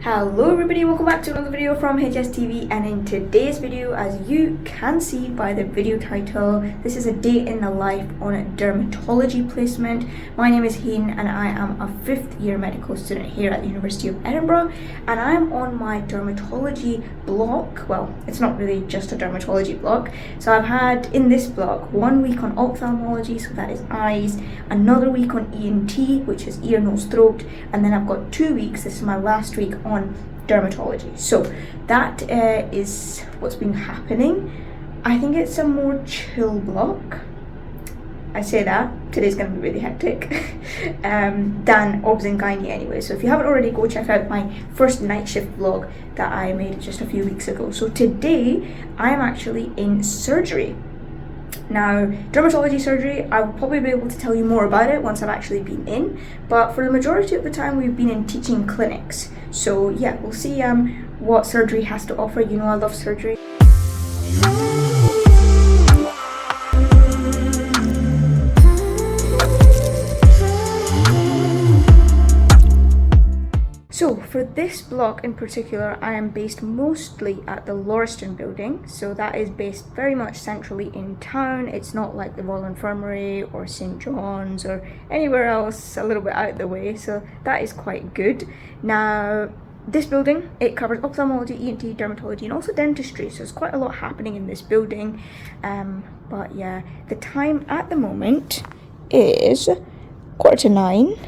Hello everybody, welcome back to another video from HSTV, and in today's video, as you can see by the video title, this is a day in the life on a dermatology placement. My name is Hayden and I am a 5th year medical student here at the University of Edinburgh, and I am on my dermatology block. Well, it's not really just a dermatology block. So I've had in this block 1 week on ophthalmology, so that is eyes, another week on ENT, which is ear, nose, throat, and then I've got 2 weeks, this is my last week on dermatology. So that is what's been happening. I think it's a more chill block. I say that today's going to be really hectic than obs and gynae anyway. So if you haven't already, go check out my first night shift vlog that I made just a few weeks ago. So today I am actually in surgery. Now, dermatology surgery, I will probably be able to tell you more about it once I've actually been in, but for the majority of the time we've been in teaching clinics. So yeah, we'll see what surgery has to offer. You know, I love surgery. So for this block in particular, I am based mostly at the Lauriston building. So that is based very much centrally in town. It's not like the Royal Infirmary or St. John's or anywhere else a little bit out of the way. So that is quite good. Now, this building, it covers ophthalmology, ENT, dermatology, and also dentistry. So there's quite a lot happening in this building. But yeah, the time at the moment is 9:15.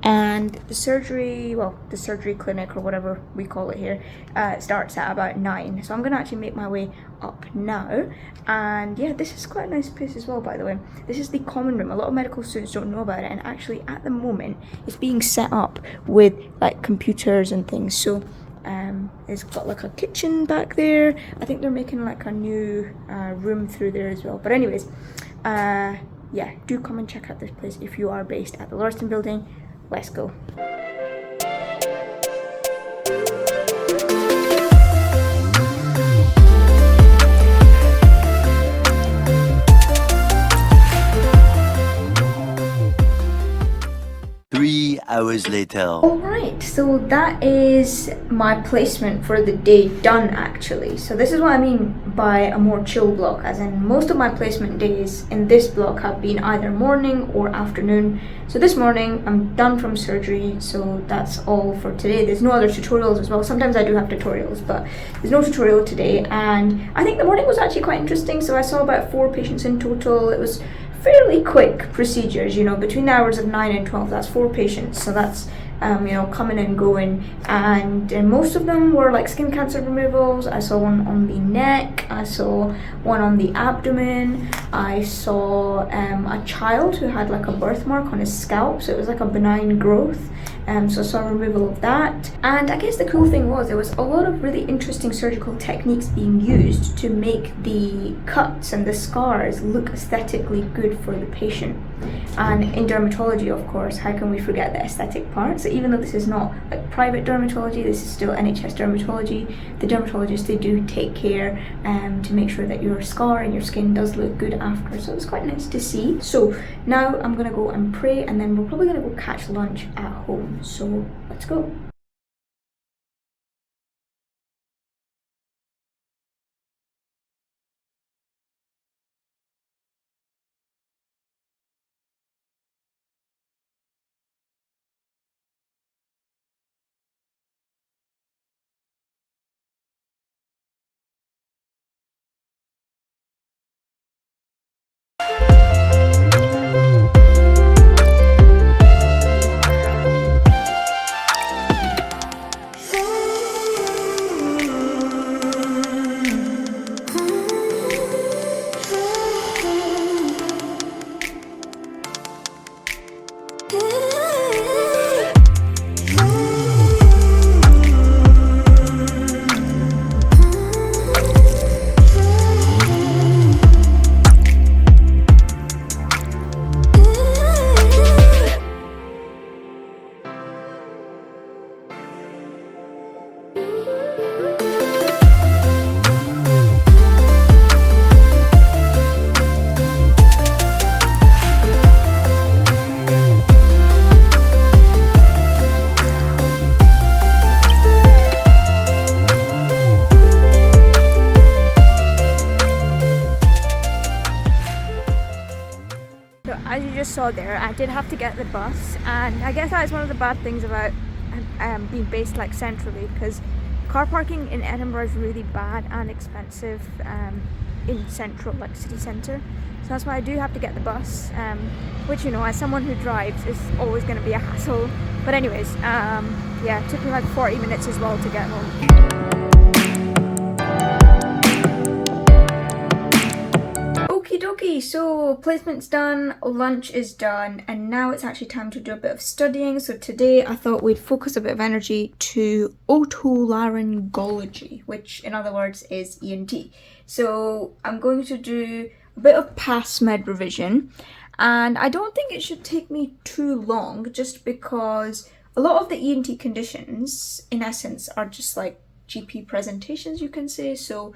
And the surgery, well, the surgery clinic or whatever we call it here, starts at about 9. So I'm going to actually make my way up now. And yeah, this is quite a nice place as well, by the way. This is the common room. A lot of medical students don't know about it. And actually, at the moment, it's being set up with like computers and things. So it's got like a kitchen back there. I think they're making like a new room through there as well. But anyways, yeah, do come and check out this place if you are based at the Lauriston building. Let's go. Hours later. Alright, so that is my placement for the day done actually. So this is what I mean by a more chill block, as in most of my placement days in this block have been either morning or afternoon. So this morning I'm done from surgery, so that's all for today. There's no other tutorials as well. Sometimes I do have tutorials, but there's no tutorial today. And I think the morning was actually quite interesting. So I saw about 4 patients in total. It was fairly quick procedures, you know, between the hours of 9 and 12, that's 4 patients, so that's you know, coming and going, and most of them were like skin cancer removals. I saw one on the neck, I saw one on the abdomen, I saw a child who had like a birthmark on his scalp, so it was like a benign growth. So I saw removal of that. And I guess the cool thing was there was a lot of really interesting surgical techniques being used to make the cuts and the scars look aesthetically good for the patient. And in dermatology, of course, how can we forget the aesthetic part? So even though this is not like private dermatology, this is still NHS dermatology, the dermatologists, they do take care to make sure that your scar and your skin does look good after. So it was quite nice to see. So now I'm gonna go and pray, and then we're probably gonna go catch lunch at home. So let's go. just saw there, I did have to get the bus, and I guess that is one of the bad things about being based like centrally, because car parking in Edinburgh is really bad and expensive in central, like city centre. So that's why I do have to get the bus, which, you know, as someone who drives, is always going to be a hassle. But anyways, yeah, it took me like 40 minutes as well to get home. Okie dokie, so placement's done, lunch is done, and now it's actually time to do a bit of studying. So today I thought we'd focus a bit of energy to otolaryngology, which in other words is ENT. So I'm going to do a bit of past med revision, and I don't think it should take me too long, just because a lot of the ENT conditions in essence are just like GP presentations, you can say. So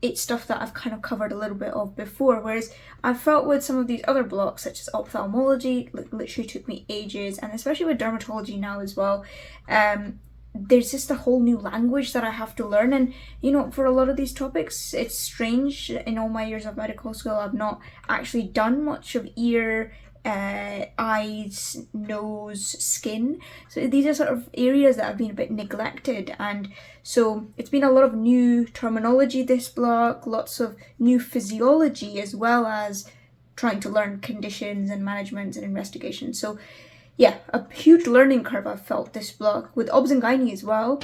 it's stuff that I've kind of covered a little bit of before, whereas I felt with some of these other blocks, such as ophthalmology, literally took me ages, and especially with dermatology now as well, there's just a whole new language that I have to learn. And, you know, for a lot of these topics, it's strange. In all my years of medical school, I've not actually done much of ear, eyes, nose, skin. So these are sort of areas that have been a bit neglected, and so it's been a lot of new terminology this block, lots of new physiology, as well as trying to learn conditions and management and investigation. So yeah, a huge learning curve I've felt this block, with obs and gynae as well.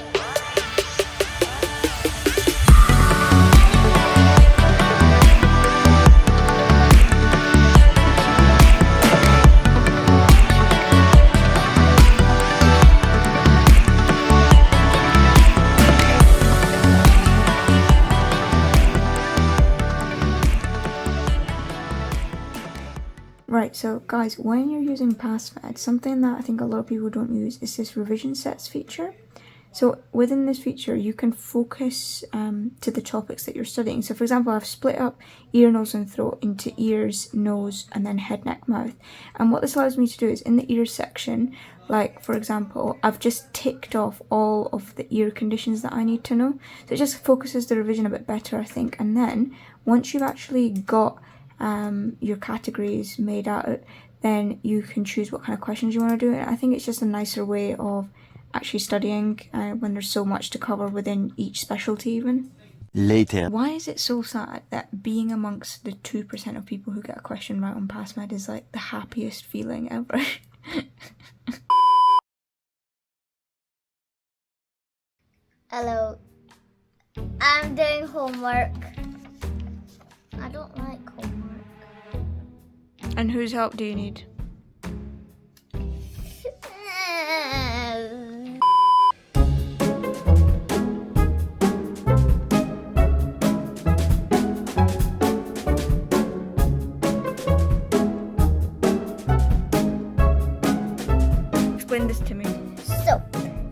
Right, so guys, when you're using PassFed, something that I think a lot of people don't use is this revision sets feature. So within this feature, you can focus to the topics that you're studying. So for example, I've split up ear, nose and throat into ears, nose, and then head, neck, mouth. And what this allows me to do is in the ear section, like for example, I've just ticked off all of the ear conditions that I need to know. So it just focuses the revision a bit better, I think. And then once you've actually got your categories made out, then you can choose what kind of questions you want to do. And I think it's just a nicer way of actually studying when there's so much to cover within each specialty even. Later. Why is it so sad that being amongst the 2% of people who get a question right on PassMed is like the happiest feeling ever? Hello. I'm doing homework. I don't like homework. And whose help do you need? Explain this to me. So,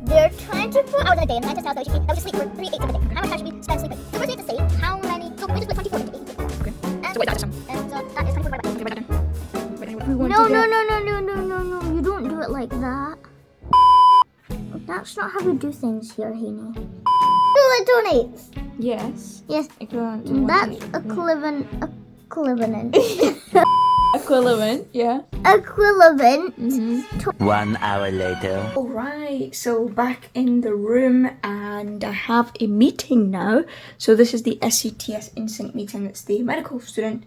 they're trying to put out a day and scientists tell us that we should sleep for 3 8 a day. How much time should we spend sleeping? So, we're going to say how many. So, we just put 24 into 8. Okay. And So wait, that's some. And so that is 24 by 1. Okay, wait, that down. Wait, we want No, to no, get... no, no, no, no, no, no. You don't do it like that. That's not how we do things here, Haney. Equivalent. Yes. Yes. Equivalent to That's what? equivalent. Equivalent, yeah. Equivalent. 1 hour later. Alright, so back in the room, and I have a meeting now. So this is the SCTS Insync meeting. It's the Medical Student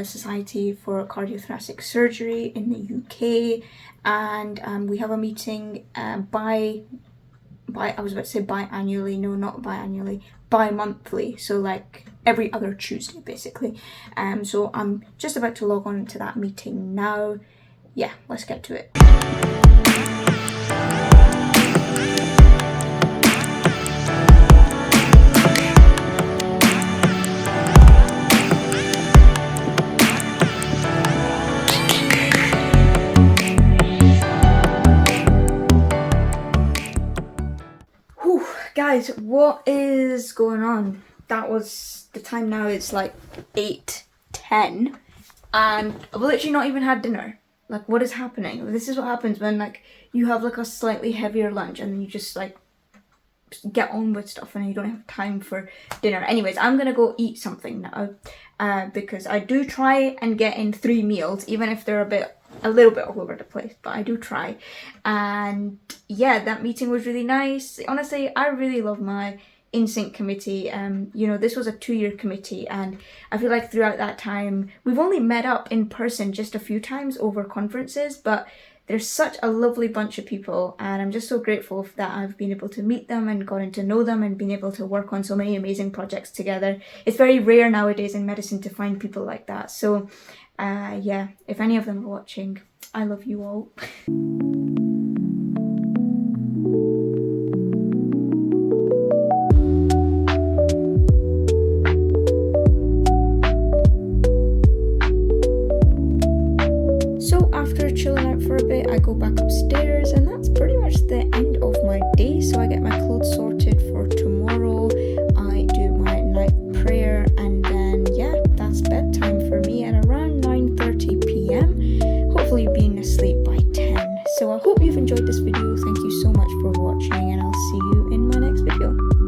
Society for Cardiothoracic Surgery in the UK, and we have a meeting I was about to say biannually, no, not biannually, bi-monthly, so like every other Tuesday basically. So I'm just about to log on to that meeting now. Yeah, let's get to it. Guys, what is going on? That was the time now, it's like 8:10 and I've literally not even had dinner. Like, what is happening? This is what happens when like you have like a slightly heavier lunch and then you just like get on with stuff and you don't have time for dinner. Anyways, I'm gonna go eat something now because I do try and get in 3 meals, even if they're a little bit all over the place, but I do try. And yeah, that meeting was really nice. Honestly, I really love my in-sync committee. You know, this was a 2-year committee, and I feel like throughout that time we've only met up in person just a few times over conferences, but they're such a lovely bunch of people, and I'm just so grateful that I've been able to meet them and gotten to know them and been able to work on so many amazing projects together. It's very rare nowadays in medicine to find people like that. So yeah, if any of them are watching, I love you all. So after chilling out for a bit, I go back upstairs, and that's pretty much the end of my day. So I get my clothes sorted for tomorrow, I do my night prayer, and then yeah, that's bedtime for me at around 9:30 p.m. Hopefully being asleep by 10. So I hope you've enjoyed this video. Thank you so much for watching, and I'll see you in my next video.